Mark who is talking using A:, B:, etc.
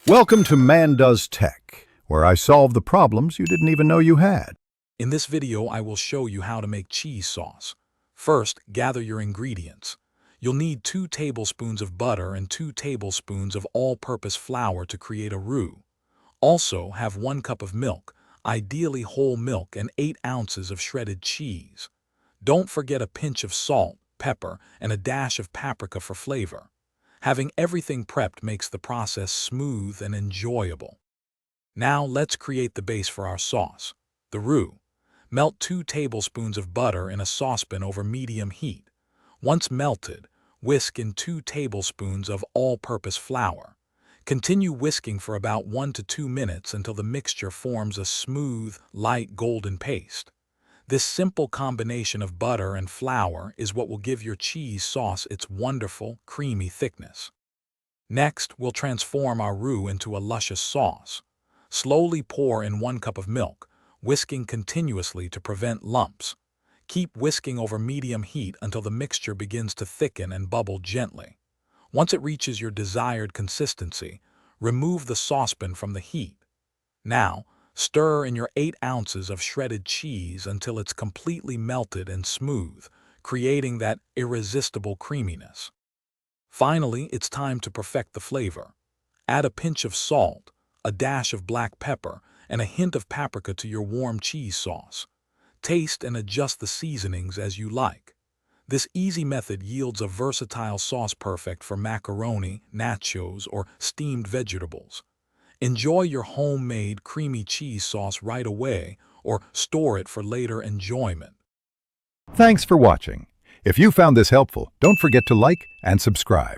A: Welcome to Man Does Tech, where I solve the problems you didn't even know you had.
B: In this video, I will show you how to make cheese sauce. First, gather your ingredients. You'll need 2 tablespoons of butter and 2 tablespoons of all-purpose flour to create a roux. Also, have 1 cup of milk, ideally whole milk, and 8 ounces of shredded cheese. Don't forget a pinch of salt, pepper, and a dash of paprika for flavor. Having everything prepped makes the process smooth and enjoyable. Now let's create the base for our sauce, the roux. Melt 2 tablespoons of butter in a saucepan over medium heat. Once melted, whisk in 2 tablespoons of all-purpose flour. Continue whisking for about 1 to 2 minutes until the mixture forms a smooth, light golden paste. This simple combination of butter and flour is what will give your cheese sauce its wonderful, creamy thickness. Next, we'll transform our roux into a luscious sauce. Slowly pour in 1 cup of milk, whisking continuously to prevent lumps. Keep whisking over medium heat until the mixture begins to thicken and bubble gently. Once it reaches your desired consistency, remove the saucepan from the heat. Now, stir in your 8 ounces of shredded cheese until it's completely melted and smooth, creating that irresistible creaminess. Finally, it's time to perfect the flavor. Add a pinch of salt, a dash of black pepper, and a hint of paprika to your warm cheese sauce. Taste and adjust the seasonings as you like. This easy method yields a versatile sauce perfect for macaroni, nachos, or steamed vegetables. Enjoy your homemade creamy cheese sauce right away or store it for later enjoyment.
A: Thanks for watching. If you found this helpful, don't forget to like and subscribe.